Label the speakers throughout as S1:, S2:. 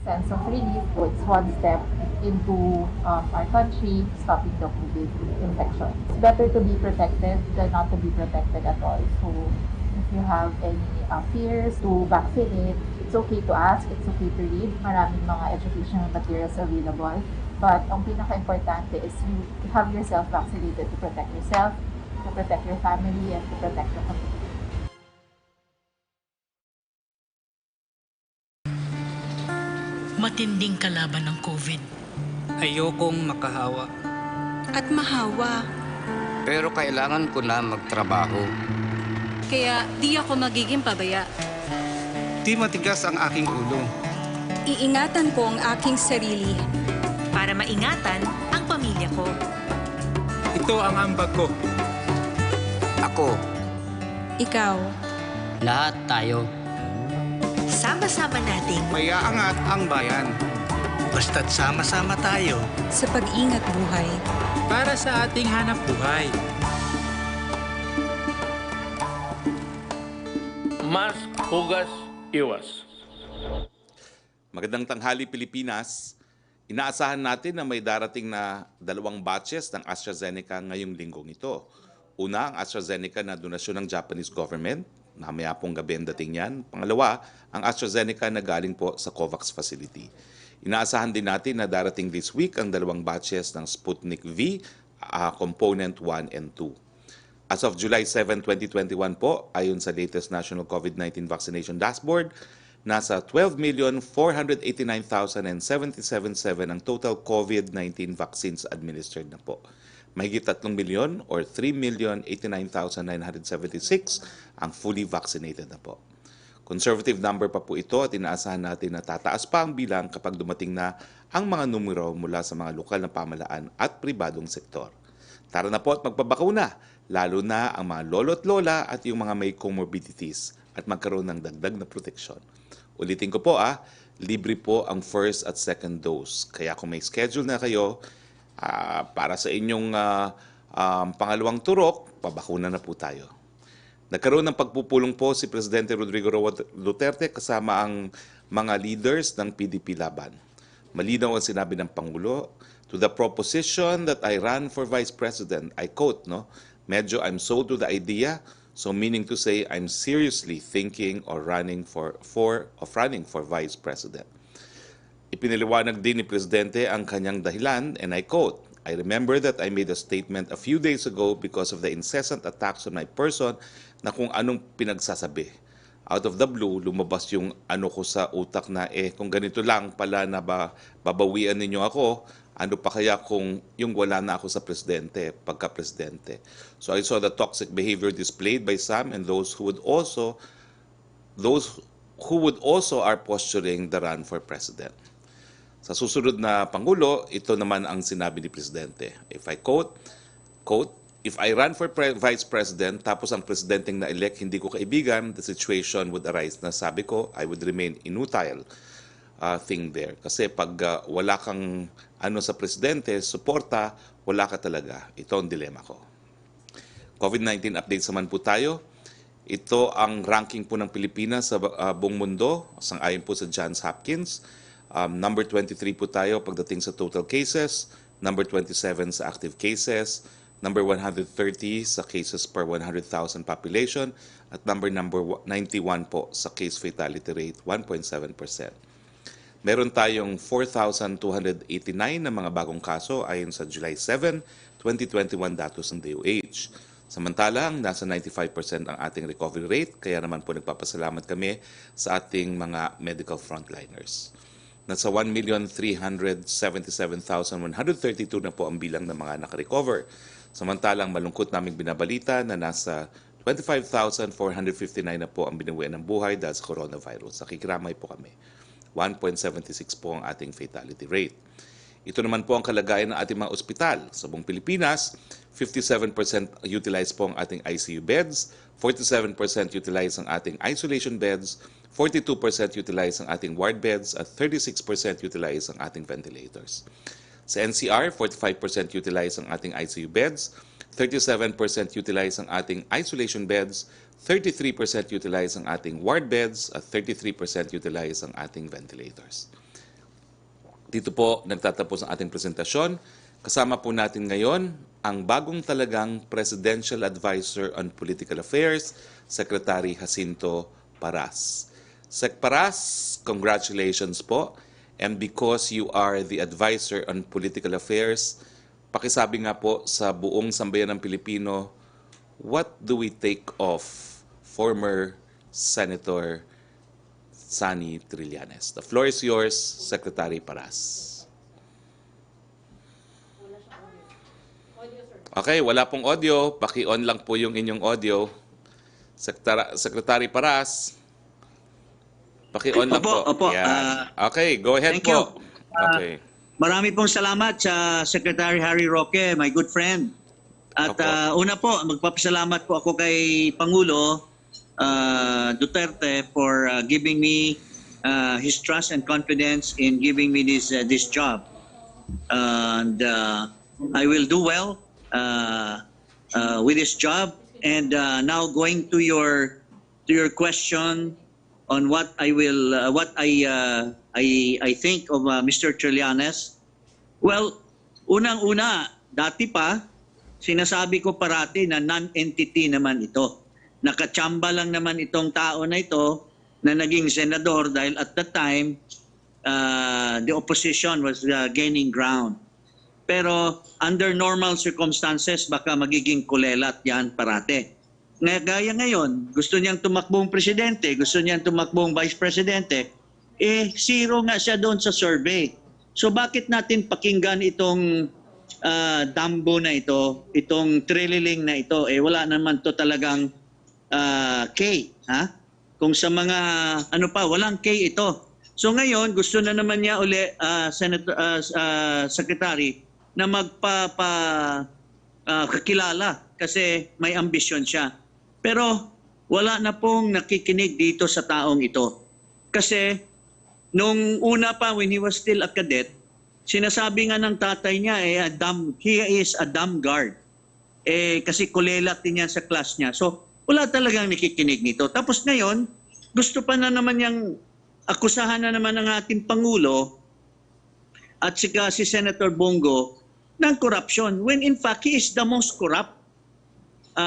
S1: sense of relief. So it's one step into our country stopping the COVID infection. It's better to be protected than not to be protected at all. So if you have any fears to vaccinate, it's okay to ask, it's okay to read. Maraming mga educational materials available. But ang pinaka-importante is you have yourself vaccinated to protect yourself, to protect your family, and to protect the community.
S2: Matinding kalaban ng COVID.
S3: Ayokong makahawa.
S4: At mahawa.
S5: Pero kailangan ko na magtrabaho.
S4: Kaya di ako magiging pabaya.
S3: Di matigas ang aking ulo.
S4: Iingatan ko ang aking sarili.
S2: Para maingatan ang pamilya ko.
S3: Ito ang ambag ko.
S5: Ako.
S4: Ikaw.
S6: Lahat tayo.
S2: Sama-sama nating
S3: Mayaangat ang bayan.
S7: Basta't sama-sama tayo
S4: Sa pag-ingat buhay.
S7: para sa ating hanap buhay.
S8: Mas hugas iwas.
S9: Magandang tanghali Pilipinas. Inaasahan natin na may darating na 2 batches ng AstraZeneca ngayong linggong ito. Una, ang AstraZeneca na donasyon ng Japanese government. Mamaya pong gabi ang dating yan. Pangalawa, ang AstraZeneca na galing po sa COVAX facility. Inaasahan din natin na darating this week ang 2 batches ng Sputnik V, component 1 and 2. As of July 7, 2021 po, ayon sa latest National COVID-19 Vaccination Dashboard, nasa 12,489,077 ang total COVID-19 vaccines administered na po. Mahigit 3 milyon or 3,089,976 ang fully vaccinated na po. Conservative number pa po ito at inaasahan natin na tataas pa ang bilang kapag dumating na ang mga numero mula sa mga lokal na pamahalaan at pribadong sektor. Tara na po at magpabakuna, lalo na ang mga lolo at lola at yung mga may comorbidities at magkaroon ng dagdag na proteksyon. Ulitin ko po libre po ang first at second dose. Kaya kung may schedule na kayo, para sa inyong pangalawang turok, pabakuna na po tayo. Nagkaroon ng pagpupulong po si Presidente Rodrigo Duterte kasama ang mga leaders ng PDP Laban. Malinaw ang sinabi ng Pangulo, to the proposition that I ran for Vice President, I quote, medyo I'm sold to the idea, so meaning to say I'm seriously thinking or running for Vice President. Ipinaliwanag din ni Presidente ang kanyang dahilan, and I quote, I remember that I made a statement a few days ago because of the incessant attacks on my person na kung anong pinagsasabi. Out of the blue, lumabas yung ano ko sa utak na kung ganito lang pala na babawian ninyo ako, ano pa kaya kung yung wala na ako sa presidente, pagka-presidente. So I saw the toxic behavior displayed by some and those who would also are posturing the run for president. Sa susunod na Pangulo, ito naman ang sinabi ni Presidente. If I quote, if I run for Vice President tapos ang presidenteng na-elect hindi ko kaibigan, the situation would arise na sabi ko, I would remain inutile thing there. Kasi pag wala kang sa presidente, suporta, wala ka talaga. Ito ang dilema ko. COVID-19 updates naman po tayo. Ito ang ranking po ng Pilipinas sa buong mundo, sang-ayon po sa Johns Hopkins. Number 23 po tayo pagdating sa total cases, number 27 sa active cases, number 130 sa cases per 100,000 population, at number 91 po sa case fatality rate, 1.7%. Meron tayong 4,289 na mga bagong kaso ayon sa July 7, 2021 datos ng DOH. Samantalang, nasa 95% ang ating recovery rate, kaya naman po nagpapasalamat kami sa ating mga medical frontliners. Nasa 1,377,132 na po ang bilang ng mga nakarecover. Samantalang malungkot naming binabalita na nasa 25,459 na po ang binawian ng buhay dahil sa coronavirus. Nakikiramay po kami. 1.76 po ang ating fatality rate. Ito naman po ang kalagayan ng ating mga ospital. Sa buong Pilipinas, 57% utilized po ang ating ICU beds, 47% utilized ang ating isolation beds, 42% utilized ang ating ward beds, at 36% utilized ang ating ventilators. Sa NCR, 45% utilized ang ating ICU beds, 37% utilized ang ating isolation beds, 33% utilized ang ating ward beds, at 33% utilized ang ating ventilators. Dito po nagtatapos ang ating presentasyon. Kasama po natin ngayon ang bagong talagang Presidential Advisor on Political Affairs, Secretary Jacinto Paras. Sec Paras, congratulations po. And because you are the Advisor on Political Affairs, pakisabi nga po sa buong sambayan ng Pilipino, what do we take of former Senator Sonny Trillanes? The floor is yours, Secretary Paras. Okay, wala pong audio. Paki-on lang po yung inyong audio. Secretary Paras, paki-on lang po.
S10: Opo.
S9: Yan. Okay, go ahead
S10: Thank
S9: po.
S10: you.
S9: Okay.
S10: Marami pong salamat sa Secretary Harry Roque, my good friend. At una po, magpapasalamat po ako kay Pangulo Duterte for giving me his trust and confidence in giving me this job. And I will do well with this job. And now going to your question on what I think of Mr. Trillanes. Well, unang-una, dati pa sinasabi ko parati na non-entity naman ito. Nakachamba lang naman itong tao na ito na naging senador dahil at that time the opposition was gaining ground. Pero under normal circumstances, baka magiging kulelat yan parate. Gaya ngayon, gusto niyang tumakbong presidente, gusto niyang tumakbong vice presidente, zero nga siya doon sa survey. So bakit natin pakinggan itong dambo na ito, itong trililing na ito? Wala naman to talagang K. Ha? Kung sa mga, walang K ito. So ngayon, gusto na naman niya uli, Secretary, na kakilala kasi may ambisyon siya. Pero wala na pong nakikinig dito sa taong ito. Kasi nung una pa, when he was still a cadet, sinasabi nga ng tatay niya, he is a dumb guard. Kasi kulelat din yan sa class niya. So wala talagang nakikinig nito. Tapos ngayon, gusto pa na naman niyang akusahan na naman ng ating Pangulo at si Senator Bongo ng corruption when in fact he is the most corrupt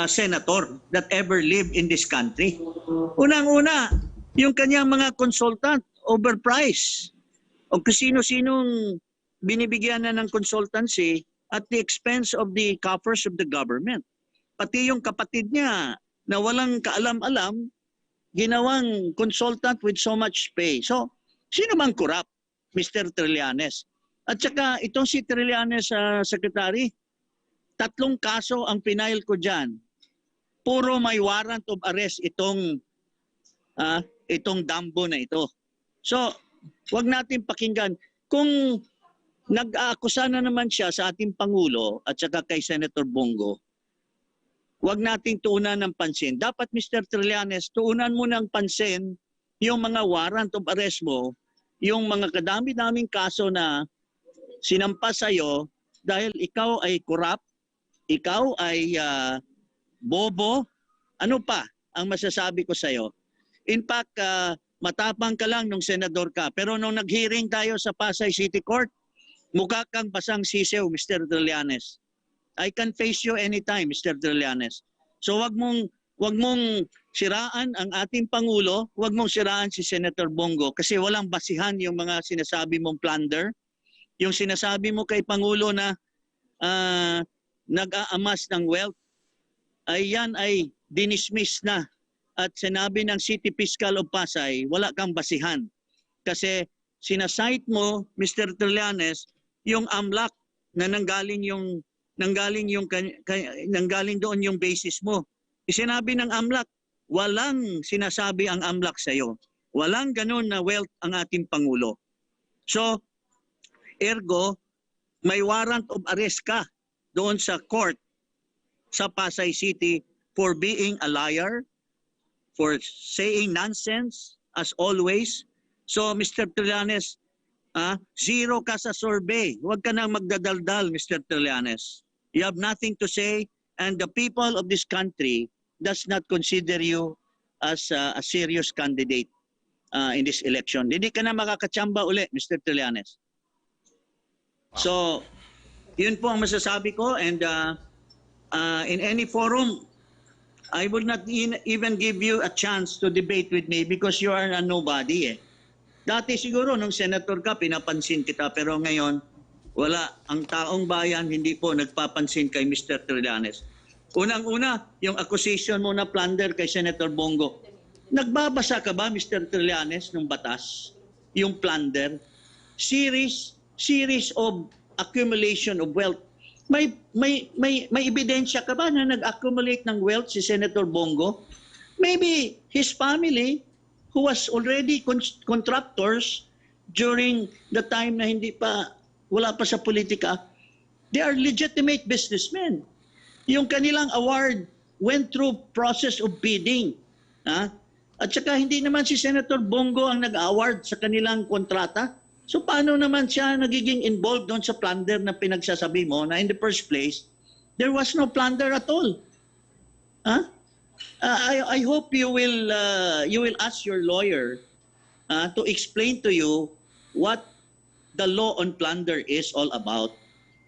S10: senator that ever lived in this country. Unang-una, yung kanyang mga consultant overpriced o sino-sinong binibigyan na ng consultancy at the expense of the coffers of the government. Pati yung kapatid niya na walang kaalam-alam, ginawang consultant with so much pay. So, sino mang corrupt? Mr. Trillanes. At saka itong si Trillanes, Secretary, 3 kaso ang pinail ko dyan. Puro may warrant of arrest itong dambo na ito. So, wag natin pakinggan. Kung nag-aakusa na naman siya sa ating Pangulo at saka kay Senator Bongo, wag nating tuunan ng pansin. Dapat, Mr. Trillanes, tuunan mo ng pansin yung mga warrant of arrest mo, yung mga kadami-daming kaso na sinampas sa'yo dahil ikaw ay corrupt, ikaw ay bobo. Ano pa ang masasabi ko sa'yo? In fact, matapang ka lang nung senador ka. Pero nung nag-hearing tayo sa Pasay City Court, mukha kang basang sisew, Mr. Trillanes. I can face you anytime, Mr. Trillanes. So wag mong siraan ang ating Pangulo, wag mong siraan si Senator Bongo kasi walang basihan yung mga sinasabi mong plunder. Yung sinasabi mo kay Pangulo na nag-aamas ng wealth, yan ay dinismiss na. At sinabi ng City Fiscal of Pasay, wala kang basihan. Kasi sinasite mo, Mr. Trillanes, yung AMLAC na nanggaling doon yung basis mo. Sinabi ng AMLAC, walang sinasabi ang AMLAC sa'yo. Walang ganun na wealth ang ating Pangulo. So, ergo, may warrant of arrest ka doon sa court sa Pasay City for being a liar, for saying nonsense as always. So, Mr. Trillanes, zero ka sa survey. Huwag ka nang magdadaldal, Mr. Trillanes. You have nothing to say and the people of this country does not consider you as a serious candidate in this election. Hindi ka na makakatsamba uli, Mr. Trillanes. So, yun po ang masasabi ko, and in any forum, I would not even give you a chance to debate with me because you are a nobody eh. Dati siguro nung senator ka, pinapansin kita, pero ngayon, wala. Ang taong bayan hindi po nagpapansin kay Mr. Trillanes. Unang-una, yung accusation mo na plunder kay Senator Bongo. Nagbabasa ka ba, Mr. Trillanes, ng batas? Yung plunder? Series of accumulation of wealth. May ebidensya ka ba na nag-accumulate ng wealth si Senator Bongo? Maybe his family, who was already contractors during the time na wala pa sa politika, they are legitimate businessmen. Yung kanilang award went through process of bidding. At saka hindi naman si Senator Bongo ang nag-award sa kanilang kontrata. So paano naman siya nagiging involved doon sa plunder na pinagsasabi mo na in the first place, there was no plunder at all? I hope you will ask your lawyer to explain to you what the law on plunder is all about.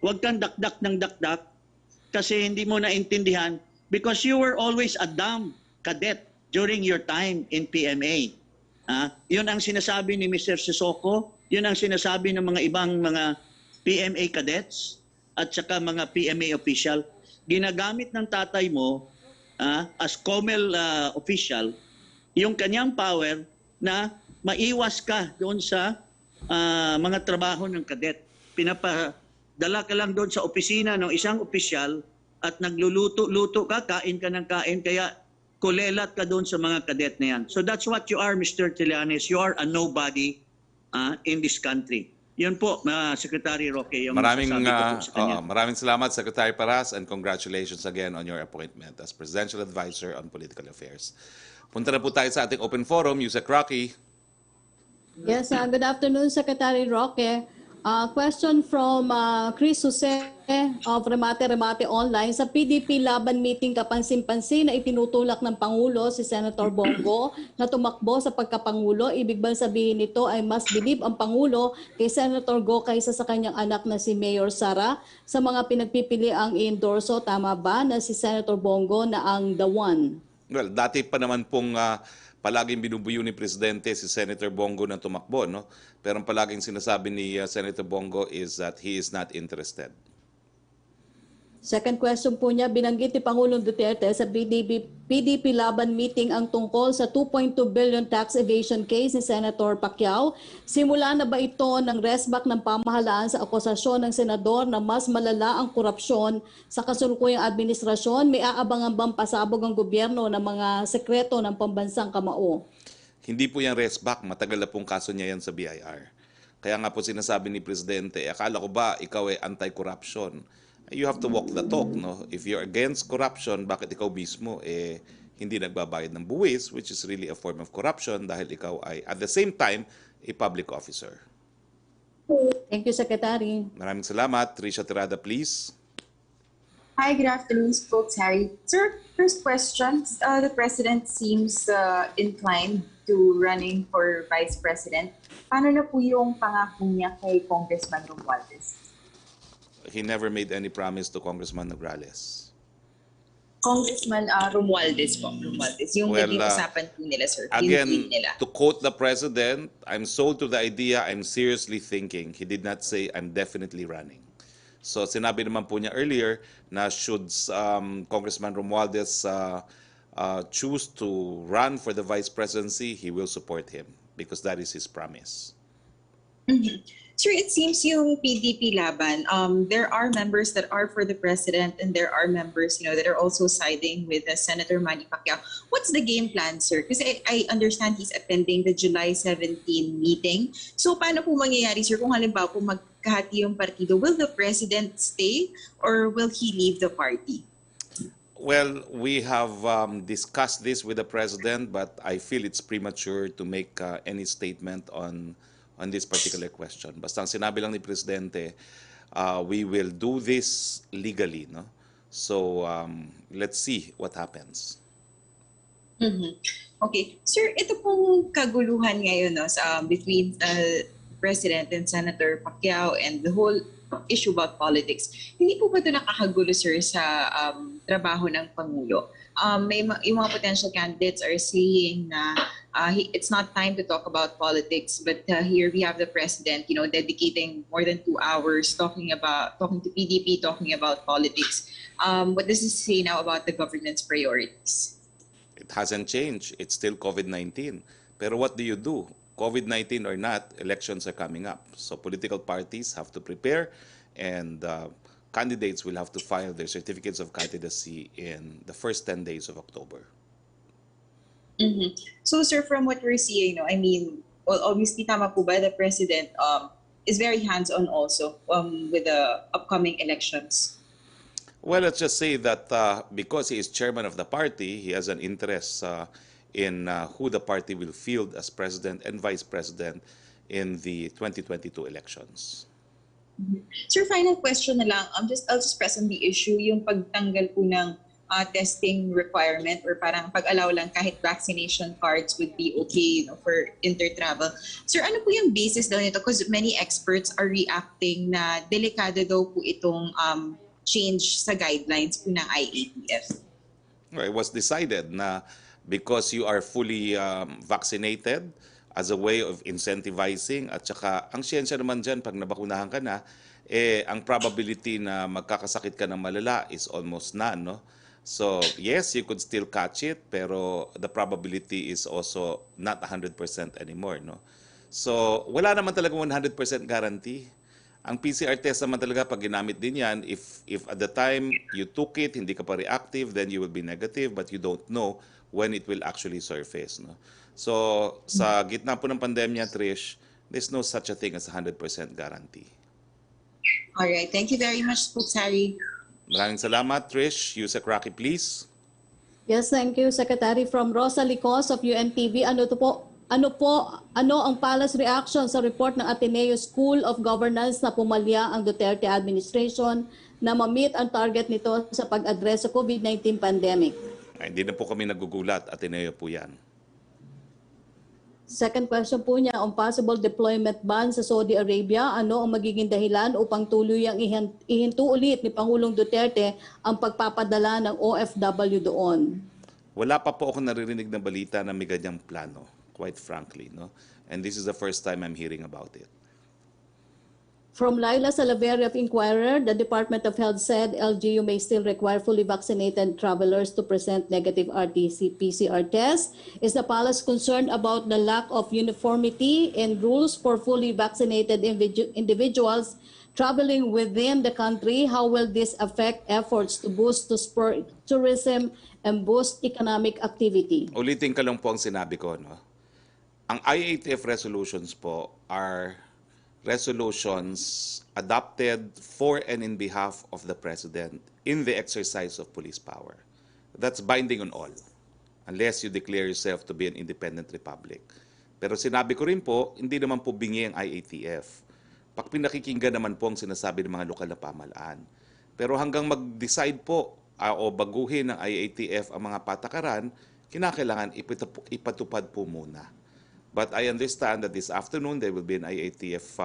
S10: Huwag kang dakdak ng dakdak kasi hindi mo naintindihan because you were always a dumb cadet during your time in PMA. Yun ang sinasabi ni Mr. Sisoko, yun ang sinasabi ng mga ibang mga PMA cadets at saka mga PMA official. Ginagamit ng tatay mo as COMEL official yung kanyang power na maiwas ka doon sa mga trabaho ng cadet. Pinapadala ka lang doon sa opisina ng isang opisyal at nagluluto-luto ka, kain ka ng kain, kaya kulelat ka doon sa mga cadet na yan. So that's what you are, Mr. Trillanes. You are a nobody in this country. Yun po, Secretary Roque, yung masasabi ko po sa kanya.
S9: Maraming salamat, Secretary Paras, and congratulations again on your appointment as Presidential Advisor on Political Affairs. Punta na po tayo sa ating open forum. Yusek Roque.
S11: Yes, good afternoon, Secretary Roque. Question from Chris Jose of Remate Online. Sa PDP Laban meeting kapansin-pansin na itinutulak ng Pangulo si Senator Bongo na tumakbo sa pagkapangulo. Ibig bang sabihin nito ay mas bilib ang Pangulo kay Senator Go kaysa sa kanyang anak na si Mayor Sara sa mga pinagpipili ang i-endorso? Tama ba na si Senator Bongo na ang the one?
S9: Well, dati pa naman pong palaging binubuyo ni Presidente si Senator Bongo na tumakbo, no? Pero ang palaging sinasabi ni Senator Bongo is that he is not interested.
S11: Second question po niya, binanggit ni Pangulong Duterte sa PDP Laban meeting ang tungkol sa 2.2 billion tax evasion case ni Senator Pacquiao. Simula na ba ito ng resback ng pamahalaan sa akusasyon ng senador na mas malala ang korupsyon sa kasulukuyang administrasyon? May aabangan bang pasabog ang gobyerno ng mga sekreto ng pambansang kamao?
S9: Hindi po yan resback, matagal na pong kaso niya yan sa BIR. Kaya nga po sinasabi ni Presidente, akala ko ba ikaw ay anti-corruption? You have to walk the talk, no? If you're against corruption, bakit ikaw mismo hindi nagbabayad ng buwis, which is really a form of corruption dahil ikaw ay at the same time a public officer.
S11: Thank you, Secretary.
S9: Maraming salamat. Trisha Tirada, please.
S12: Hi, good afternoon, Spokes Harry. Sir, first question. The President seems inclined to running for Vice President. Paano na po yung pangako niya kay Congressman Romualdez?
S9: He never made any promise to Congressman Nograles.
S12: Congressman Romualdez po. Romualdez. Yung naging usapan po nila, sir.
S9: Again, to quote the President, I'm sold to the idea, I'm seriously thinking. He did not say, I'm definitely running. So sinabi naman po niya earlier na should Congressman Romualdez choose to run for the Vice Presidency, he will support him because that is his promise.
S12: Mm-hmm. Sir, it seems yung PDP Laban, there are members that are for the President and there are members, that are also siding with Senator Manny Pacquiao. What's the game plan, sir? Kasi I understand he's attending the July 17 meeting. So paano po mangyayari, sir, kung halimbawa po magkahati yung partido? Will the President stay or will he leave the party?
S9: Well, we have discussed this with the President, but I feel it's premature to make any statement on this particular question. Basta ang sinabi lang ni Presidente, we will do this legally, no? So, let's see what happens.
S12: Mm-hmm. Okay. Sir, ito pong kaguluhan ngayon, no, between President and Senator Pacquiao and the whole issue about politics. Hindi po ba ito nakakagulo, sir, sa trabaho ng Pangulo? Yung mga potential candidates are saying na it's not time to talk about politics, but here we have the president, dedicating more than 2 hours talking to PDP, talking about politics. What does this say now about the government's priorities?
S9: It hasn't changed. It's still COVID-19. Pero what do you do? COVID-19 or not, elections are coming up. So political parties have to prepare, and candidates will have to file their certificates of candidacy in the first 10 days of October.
S12: Mm-hmm. So, sir, from what we're seeing, well, obviously, tama po ba, the president is very hands-on also with the upcoming elections?
S9: Well, let's just say that because he is chairman of the party, he has an interest in who the party will field as president and vice president in the 2022 elections.
S12: Mm-hmm. Sir, final question na lang. I'll just press on the issue, yung pagtanggal po ng testing requirement, or parang pag-allow lang kahit vaccination cards would be okay for inter-travel. Sir, ano po yung basis daw nito? Because many experts are reacting na delikado daw po itong change sa guidelines po ng IATF.
S9: It was decided na because you are fully vaccinated as a way of incentivizing, at saka ang siyensya naman dyan, pag nabakunahan ka na, ang probability na magkakasakit ka ng malala is almost none, no? So, yes, you could still catch it, pero the probability is also not 100% anymore, no? So, wala naman talaga 100% guarantee. Ang PCR test naman talaga, pag ginamit din yan, if at the time you took it, hindi ka pa reactive, then you will be negative, but you don't know when it will actually surface, no? So, sa gitna po ng pandemya, Trish, there's no such a thing as 100% guarantee.
S12: All right. Thank you very much, Secretary.
S9: Maraming salamat, Trish. Yusek Roque, please.
S11: Yes, thank you, Secretary. From Rosa Licos of UNTV, ano ang palace reaction sa report ng Ateneo School of Governance na pumalya ang Duterte administration na ma-meet ang target nito sa pag-address sa COVID-19 pandemic?
S9: Hindi na po kami nagugulat. Ateneo po yan.
S11: Second question po niya, on possible deployment ban sa Saudi Arabia, ano ang magiging dahilan upang tuluyang ihinto ulit ni Pangulong Duterte ang pagpapadala ng OFW doon?
S9: Wala pa po ako naririnig na balita na may ganyang plano, quite frankly, no? And this is the first time I'm hearing about it.
S11: From Laila Salaveria of Inquirer, the Department of Health said LGU may still require fully vaccinated travelers to present negative RT-PCR tests. Is the palace concerned about the lack of uniformity in rules for fully vaccinated individuals traveling within the country? How will this affect efforts to boost to spur tourism and boost economic activity?
S9: Ulitin ka lang po ang sinabi ko, no? Ang IATF resolutions po are resolutions adopted for and in behalf of the President in the exercise of police power. That's binding on all, unless you declare yourself to be an independent republic. Pero sinabi ko rin po, hindi naman po bingi ang IATF. Pag pinakikinggan naman po ang sinasabi ng mga lokal na pamahalaan. Pero hanggang mag-decide po o baguhin ng IATF ang mga patakaran, kinakailangan ipatupad po muna. But I understand that this afternoon there will be an IATF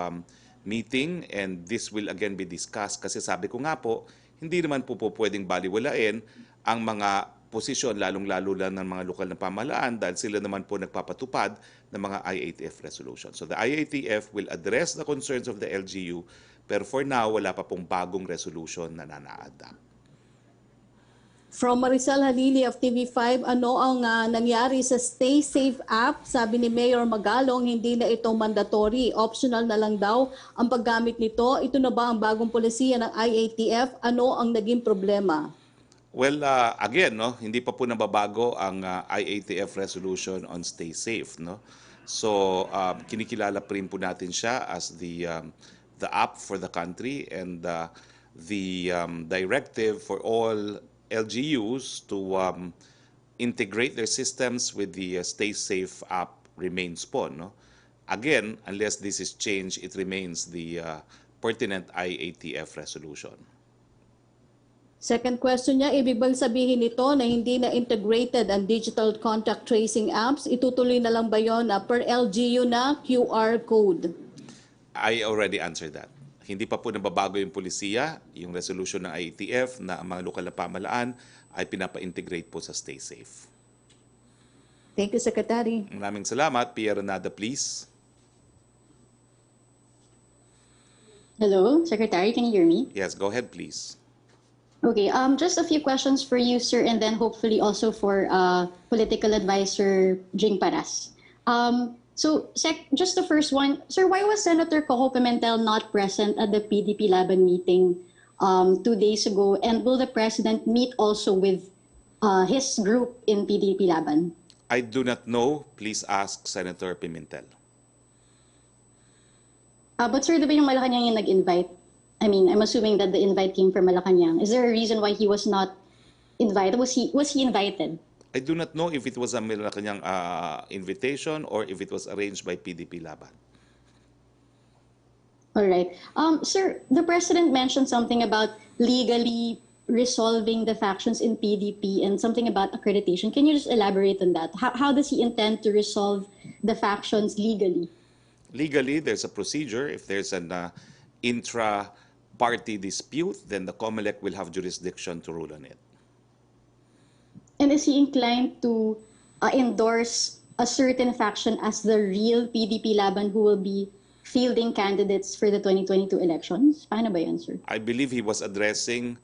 S9: meeting, and this will again be discussed kasi sabi ko nga po, hindi naman po pwedeng baliwalain ang mga posisyon, lalong-lalo lang ng mga lokal na pamahalaan dahil sila naman po nagpapatupad ng mga IATF resolutions. So the IATF will address the concerns of the LGU, pero for now, wala pa pong bagong resolution na nana-adapt.
S11: From Marisol Halili of TV5, ano ang nangyari sa Stay Safe app? Sabi ni Mayor Magalong, hindi na ito mandatory. Optional na lang daw ang paggamit nito. Ito na ba ang bagong polisiya ng IATF? Ano ang naging problema?
S9: Well, again, no, hindi pa po nababago ang IATF resolution on Stay Safe, no? So, kinikilala pa rin po natin siya as the app for the country, and the directive for all LGUs to integrate their systems with the Stay Safe app remains po, no? Again, unless this is changed, it remains the pertinent IATF resolution.
S11: Second question niya, ibig bang sabihin nito na hindi na integrated ang digital contact tracing apps? Itutuloy na lang ba yun per LGU na QR code?
S9: I already answered that. Hindi pa po nababago yung polisiya, yung resolution ng IETF na ang mga lokal na pamahalaan ay pinapa-integrate po sa Stay Safe.
S11: Thank you, Secretary.
S9: Maraming salamat. Pierre Nada, please.
S13: Hello, Secretary, can you hear me?
S9: Yes, go ahead, please.
S13: Okay, just a few questions for you, sir, and then hopefully also for political advisor Jing Paras. Just the first one, sir, why was Senator Coco Pimentel not present at the PDP Laban meeting 2 days ago? And will the President meet also with his group in PDP Laban?
S9: I do not know. Please ask Senator Pimentel.
S13: But sir, di ba yung Malacanang yung nag-invite? I mean, I'm assuming that the invite came from Malacanang. Is there a reason why he was not invited? Was he invited?
S9: I do not know if it was a Malacanang invitation or if it was arranged by PDP Laban.
S13: All right. Sir, the President mentioned something about legally resolving the factions in PDP and something about accreditation. Can you just elaborate on that? How does he intend to resolve the factions legally?
S9: Legally, there's a procedure. If there's an intra-party dispute, then the COMELEC will have jurisdiction to rule on it.
S13: And is he inclined to endorse a certain faction as the real PDP Laban who will be fielding candidates for the 2022 elections? Paano ba yun, sir?
S9: I believe he was addressing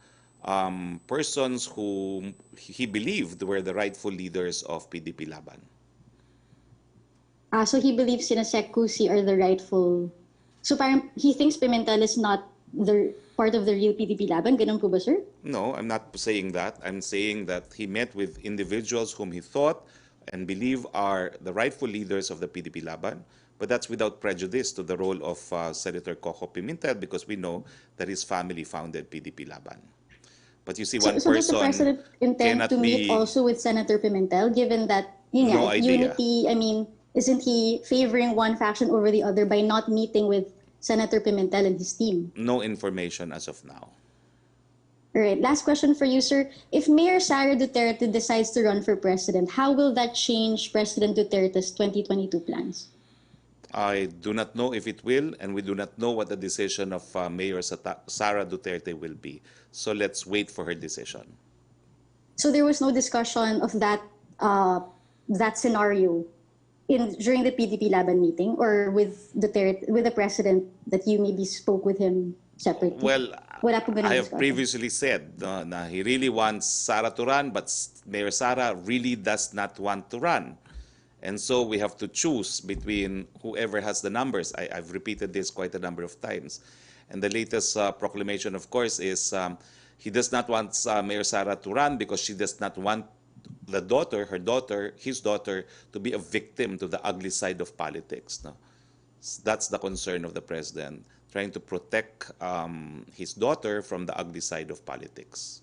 S9: persons who he believed were the rightful leaders of PDP Laban.
S13: So he believes sina Sec Cusi are the rightful... So parang he thinks Pimentel is not the part of the real PDP Laban? Ganun po ba, sir?
S9: No, I'm not saying that. I'm saying that he met with individuals whom he thought and believe are the rightful leaders of the PDP Laban. But that's without prejudice to the role of Senator Coco Pimentel because we know that his family founded PDP Laban. But you see, one
S13: so does the President intend to meet also with Senator Pimentel, given that unity, I mean, isn't he favoring one faction over the other by not meeting with Senator Pimentel and his team?
S9: No information as of now.
S13: All right, last question for you, sir. If Mayor Sara Duterte decides to run for president, how will that change President Duterte's 2022 plans?
S9: I do not know if it will, and we do not know what the decision of Mayor Sara Duterte will be. So let's wait for her decision.
S13: So there was no discussion of that scenario during the PDP Laban meeting, or with Duterte, with the president, that you maybe spoke with him separately?
S9: Well, I have previously said na he really wants Sara to run, but Mayor Sara really does not want to run. And so we have to choose between whoever has the numbers. I've repeated this quite a number of times. And the latest proclamation, of course, is he does not want Mayor Sara to run because she does not want his daughter, to be a victim to the ugly side of politics. No? That's the concern of the president, trying to protect his daughter from the ugly side of politics.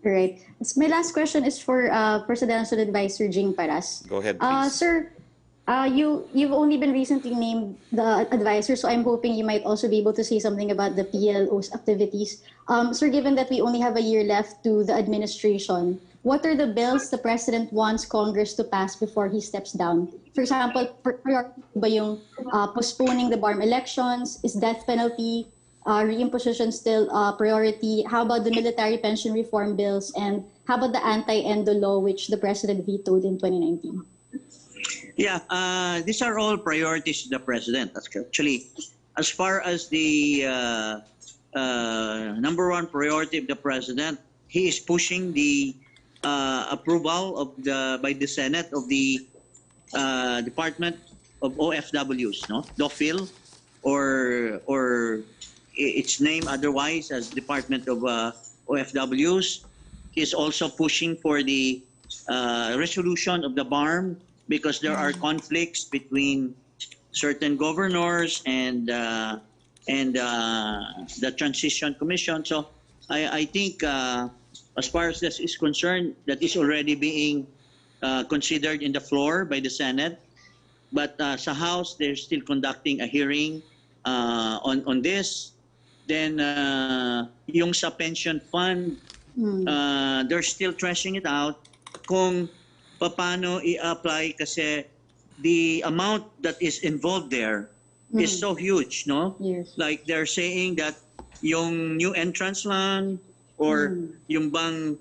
S13: All right. My last question is for Presidential Advisor Jing Paras.
S9: Go ahead, please.
S13: Sir, you've only been recently named the advisor, so I'm hoping you might also be able to say something about the PLO's activities. Sir, given that we only have a year left to the administration, what are the bills the President wants Congress to pass before he steps down? For example, priority ba yung postponing the BARM elections? Is death penalty reimposition still priority? How about the military pension reform bills? And how about the anti-endo law, which the President vetoed in 2019?
S10: Yeah, these are all priorities of the President. Actually, as far as the number one priority of the President, he is pushing the approval of by the Senate of the Department of OFWs, no, DOFIL, or its name otherwise as Department of OFWs. He is also pushing for the resolution of the BARM because there are conflicts between certain governors and the Transition Commission. So I think as far as this is concerned, that is already being considered in the floor by the Senate. But sa House, they're still conducting a hearing on this. Then yung sa pension fund, they're still thrashing it out kung paano i-apply kasi the amount that is involved there is so huge, no?
S11: Yes.
S10: Like they're saying that yung new entrance lang or yung bang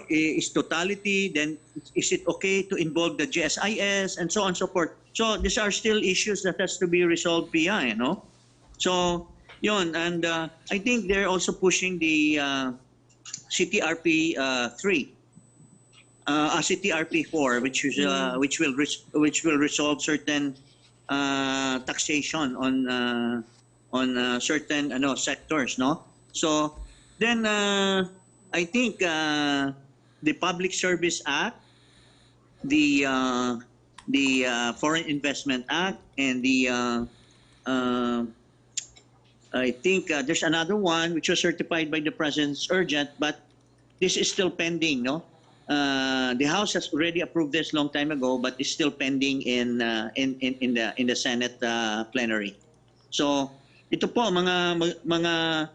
S10: is totality, then is it okay to involve the GSIS and so on and so forth. So these are still issues that has to be resolved via, you know. So yun, and I think they're also pushing the CTRP 3. CTRP 4, which will resolve certain taxation on certain sectors, no? So then I think the Public Service Act, the Foreign Investment Act, and the I think there's another one which was certified by the President's urgent, but this is still pending, no? The House has already approved this long time ago, but it's still pending in the Senate plenary. So ito po mga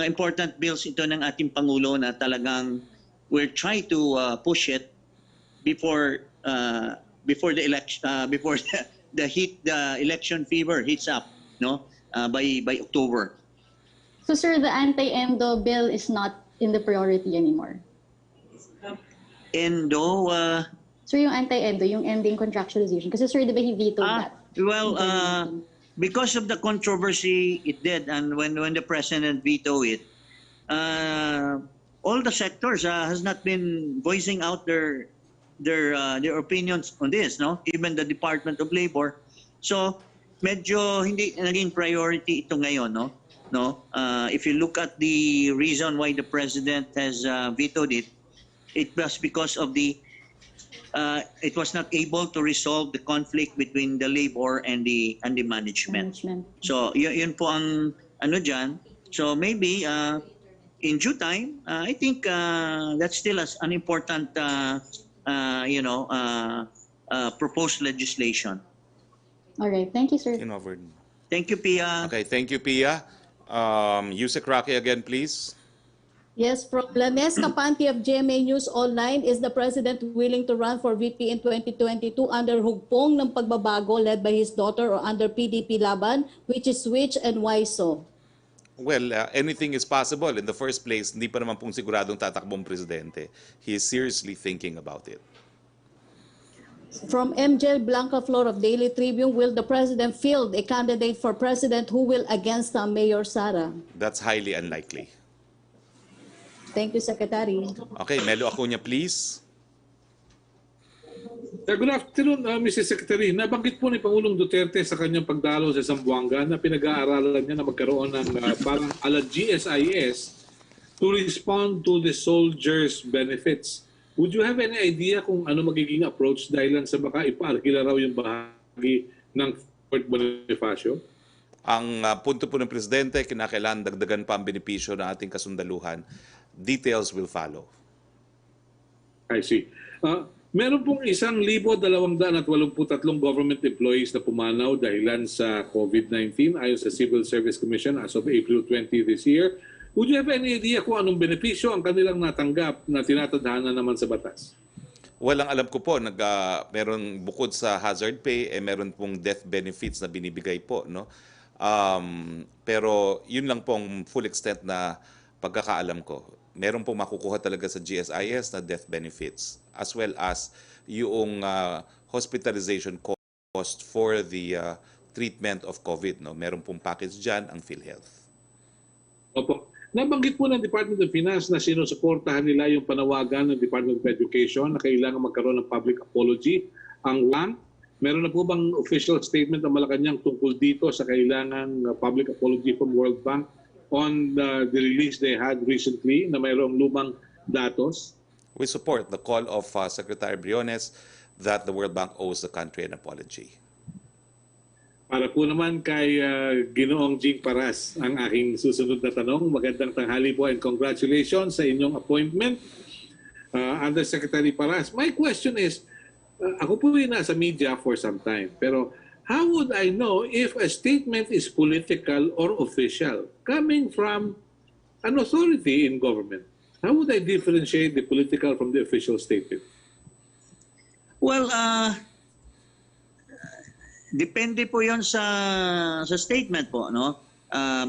S10: important bills ito ng ating Pangulo na talagang we'll try to push it before the election, before the election fever heats up, no? By October.
S13: So sir, the anti-endo bill is not in the priority anymore.
S10: Endo,
S13: sir, yung anti-endo, yung ending contractualization. Kasi sir, di ba he vetoed that?
S10: Well, because of the controversy it did, and when the president vetoed it, all the sectors has not been voicing out their opinions on this, no? Even the Department of Labor. So medyo hindi naging priority ito ngayon, no? If you look at the reason why the president has vetoed it, it was because of it was not able to resolve the conflict between the labor and the management. So yun po ang dyan. So maybe in due time, I think that's still an important proposed legislation.
S13: All right, thank you, sir.
S10: Thank you, Pia.
S9: Okay, thank you, Pia. Yusek Roque again, please.
S11: Yes, from Lanes Capante of GMA News Online, is the President willing to run for VP in 2022 under hugpong ng pagbabago led by his daughter or under PDP Laban, which and why so?
S9: Well, anything is possible. In the first place, hindi pa naman pong siguradong tatakbong presidente. He is seriously thinking about it.
S11: From MJ Blanca Flor of Daily Tribune, will the President field a candidate for President who will against Mayor Sara?
S9: That's highly unlikely.
S11: Thank you, Secretary.
S9: Okay, Melo Acuña, please.
S14: Good afternoon, Mrs. Secretary. Nabanggit po ni Pangulong Duterte sa kanyang pagdalo sa Zamboanga na pinag-aaralan niya na magkaroon ng parang ala GSIS to respond to the soldiers' benefits. Would you have any idea kung ano magiging approach dahilan sa baka ipaarkila raw yung bahagi ng Fort Bonifacio?
S9: Ang punto po ng Presidente, kinakailangan dagdagan pa ang benepisyo ng ating kasundaluhan. Details will follow.
S14: I see. Meron pong 1,283 government employees na pumanaw dahilan sa COVID-19 ayon sa Civil Service Commission as of April 20 this year. Would you have any idea kung anong benepisyo ang kanilang natanggap na tinatadhana naman sa batas?
S9: Well, ang alam ko po, meron bukod sa hazard pay, meron pong death benefits na binibigay po, no? Pero yun lang pong full extent na pagkakaalam ko. Meron pong makukuha talaga sa GSIS na death benefits as well as yung hospitalization cost for the treatment of COVID. No? Meron pong package dyan ang PhilHealth.
S14: Opo. Nabanggit po ng Department of Finance na sinusuportahan nila yung panawagan ng Department of Education na kailangan magkaroon ng public apology. Ang WAM, meron na po bang official statement ng Malacanang tungkol dito sa kailangan public apology from World Bank on the release they had recently na mayroong lumang datos?
S9: We support the call of Secretary Briones that the World Bank owes the country an apology.
S14: Para po naman kay Ginoong Jing Paras ang aking susunod na tanong. Magandang tanghali po and congratulations sa inyong appointment, Undersecretary Paras. My question is, ako po yung nasa media for some time, pero how would I know if a statement is political or official coming from an authority in government? How would I differentiate the political from the official statement?
S10: Well, Depende po 'yon sa statement po, no?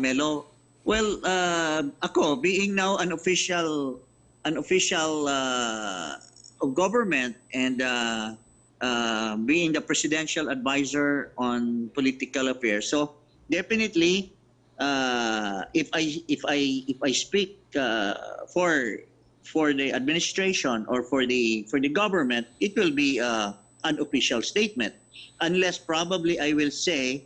S10: Melo. Well, ako being now an official of government and being the presidential advisor on political affairs. So definitely if I speak for the administration or for the government, it will be an official statement, unless probably I will say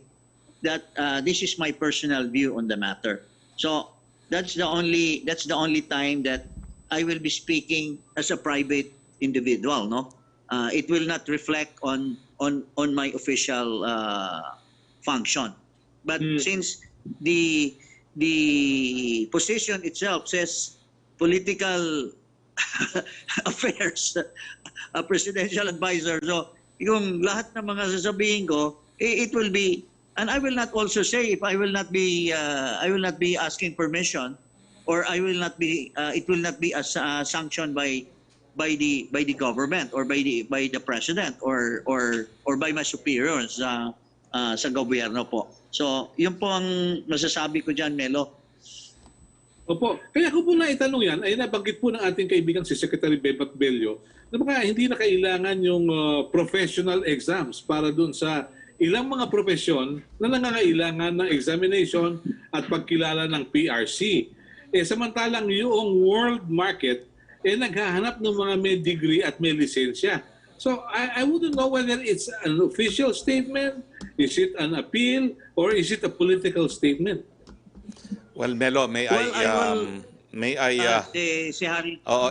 S10: that this is my personal view on the matter. So that's the only time that I will be speaking as a private individual. No, it will not reflect on my official function. But since the position itself says political affairs, a presidential advisor, so yung lahat ng mga sasabihin ko, it will be. And I will not also say if I will not be asking permission, or I will not be it will not be sanctioned by the government or by the president or by my superiors sa gobyerno po. So, yun po ang masasabi ko diyan, Melo.
S14: Opo. Kaya ko po na itanong yan, ay nabanggit po ng ating kaibigan si Secretary Bebot Bello na baka hindi na kailangan yung professional exams para dun sa ilang mga profesyon na nangangailangan ng examination at pagkilala ng PRC. Samantalang yung world market, naghahanap ng mga may degree at may lisensya. So I wouldn't know whether it's an official statement, is it an appeal, or is it a political statement?
S9: Well, Melo, may I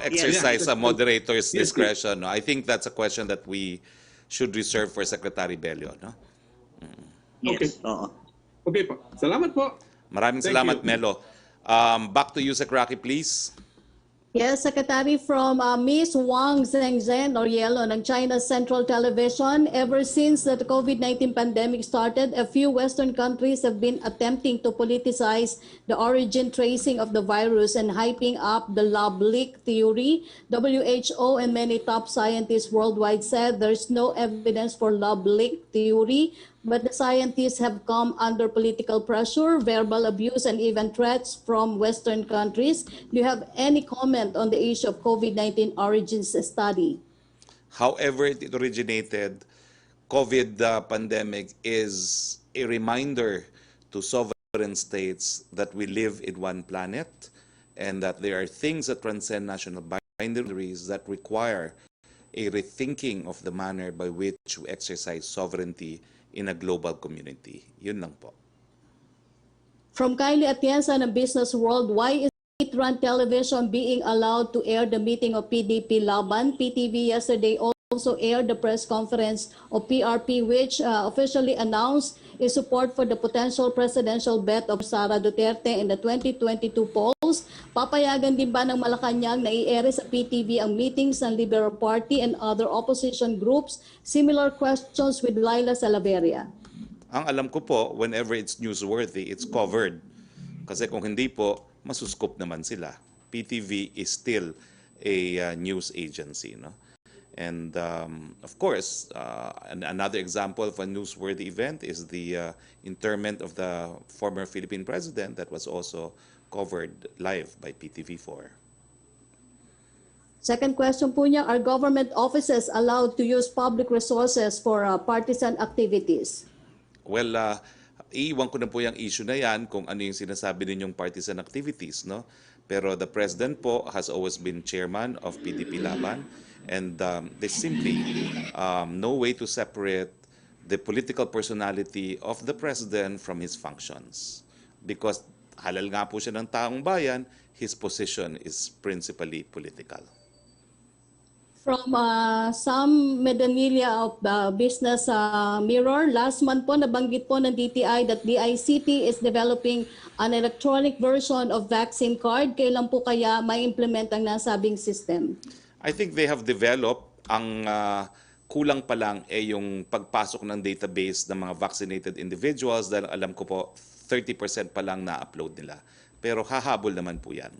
S9: exercise a moderator's discretion? No? I think that's a question that we should reserve for Secretary Bello. No?
S10: Yes.
S14: Okay po. Salamat po.
S9: Maraming salamat, Melo. Back to you, Sec. Roque, please.
S11: Yes, Secretary, from Ms. Wang Zhengzhen or Yelo ng China's Central Television. Ever since the COVID-19 pandemic started, a few Western countries have been attempting to politicize the origin tracing of the virus and hyping up the lab leak theory. WHO and many top scientists worldwide said there's no evidence for lab leak theory, but the scientists have come under political pressure, verbal abuse, and even threats from Western countries. Do you have any comment on the issue of COVID-19 origins study?
S9: However it originated, COVID pandemic is a reminder to sovereign states that we live in one planet and that there are things that transcend national boundaries that require a rethinking of the manner by which we exercise sovereignty in a global community. Yun lang po.
S11: From Kylie Atienza ng Business World, why is Run Television being allowed to air the meeting of PDP Laban? PTV yesterday also aired the press conference of PRP, which officially announced its support for the potential presidential bet of Sara Duterte in the 2022 polls. Papayagan din ba ng Malacanang na i-air sa PTV ang meetings ng Liberal Party and other opposition groups? Similar questions with Laila Salaveria.
S9: Ang alam ko po, whenever it's newsworthy, it's covered. Kasi kung hindi po, masuskop naman sila. PTV is still a news agency, no? And of course, another example of a newsworthy event is the interment of the former Philippine president that was also covered live by PTV4.
S11: Second question po niya, are government offices allowed to use public resources for partisan activities?
S9: Well, iiwan ko na po yung issue na yan kung ano yung sinasabi ninyong partisan activities, no? Pero the president po has always been chairman of PDP Laban, and there's simply no way to separate the political personality of the president from his functions. Because halal nga po siya ng taong bayan, his position is principally political.
S11: From Sam Medanilla of the Business Mirror, last month po nabanggit po ng DTI that DICT is developing an electronic version of vaccine card. Kailan po kaya ma-implement ang nasabing system?
S9: I think they have developed. Ang kulang pa lang ay yung pagpasok ng database ng mga vaccinated individuals dahil alam ko po 30% pa lang na-upload nila. Pero hahabol naman po yan.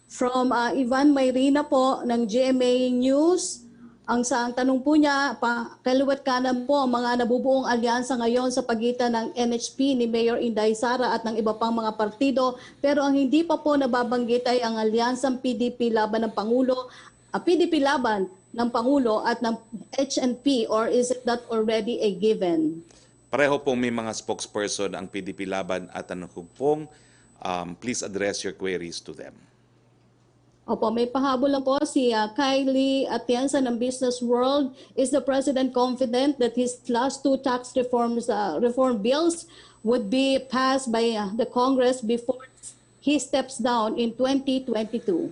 S11: From Ivan Mayrina po ng GMA News, Ang tanong po niya, kaliwat kanan po ang mga nabubuong alyansa ngayon sa pagitan ng NHP ni Mayor Inday Sara at ng iba pang mga partido, pero ang hindi pa po nababanggit ay ang alyansang PDP laban ng Pangulo, PDP laban ng Pangulo at ng HNP, or is it that already a given?
S9: Pareho pong may mga spokesperson ang PDP laban at ang hugpong. Please address your queries to them.
S11: Opo, may pahabol lang po si Kylie Atienza ng Business World. Is the President confident that his last two tax reform bills would be passed by the Congress before he steps down in 2022?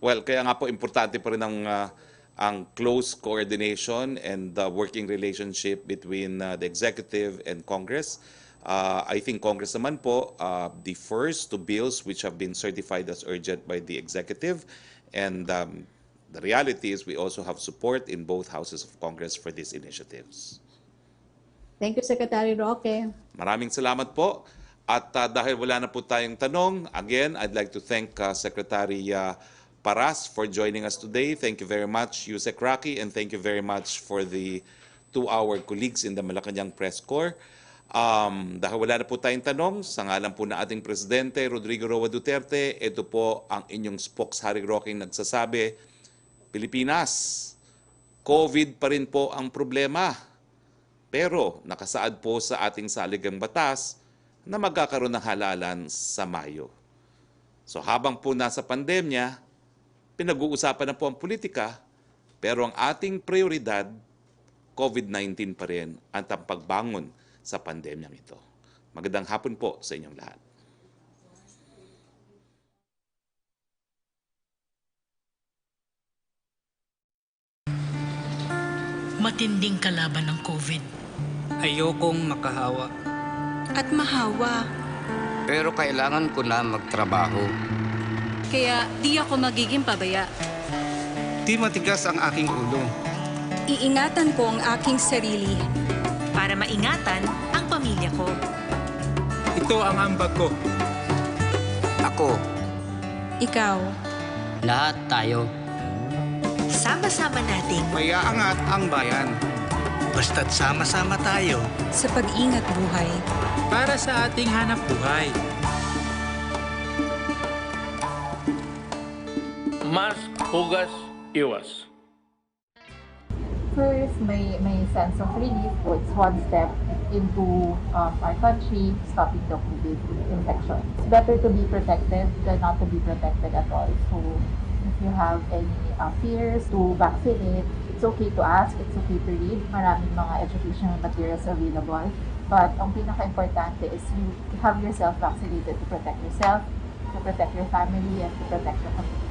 S9: Well, kaya nga po importante pa rin ang close coordination and the working relationship between the executive and Congress. I think Congress naman po defers to bills which have been certified as urgent by the executive, and the reality is we also have support in both houses of Congress for these initiatives.
S11: Thank you, Secretary Roque.
S9: Maraming salamat po. At dahil wala na po tayong tanong, again, I'd like to thank Secretary Paras for joining us today. Thank you very much, Yusek Roque, and thank you very much for the 2-hour colleagues in the Malacanang Press Corps. Dahil wala na po tayong tanong, sa ngalan po na ating Presidente Rodrigo Roa Duterte, ito po ang inyong spokes Harry Roque nagsasabi, Pilipinas, COVID pa rin po ang problema. Pero nakasaad po sa ating saligang batas na magkakaroon ng halalan sa Mayo. So habang po nasa pandemya, pinag-uusapan na po ang politika, pero ang ating prioridad, COVID-19 pa rin at ang pagbangon sa pandemyang ito. Magandang hapon po sa inyong lahat.
S2: Matinding kalaban ng COVID.
S3: Ayokong makahawa.
S4: At mahawa.
S5: Pero kailangan ko na magtrabaho.
S4: Kaya di ako magiging pabaya.
S3: Di matigas ang aking ulo.
S4: Iingatan ko ang aking sarili.
S2: Para maingatan ang pamilya ko.
S3: Ito ang ambag ko.
S5: Ako.
S4: Ikaw.
S6: Lahat tayo.
S2: Sama-sama nating
S3: Maiaangat ang bayan.
S7: Basta't sama-sama tayo.
S4: Sa pag-ingat buhay.
S7: Para sa ating hanap buhay.
S8: Mask, hugas, iwas.
S1: First, may sense of relief. So it's one step into our country stopping the COVID infection. It's better to be protected than not to be protected at all. So if you have any fears to vaccinate, it's okay to ask, it's okay to read. Maraming mga educational materials available. But ang pinaka-importante is you have yourself vaccinated to protect yourself, to protect your family, and to protect your community.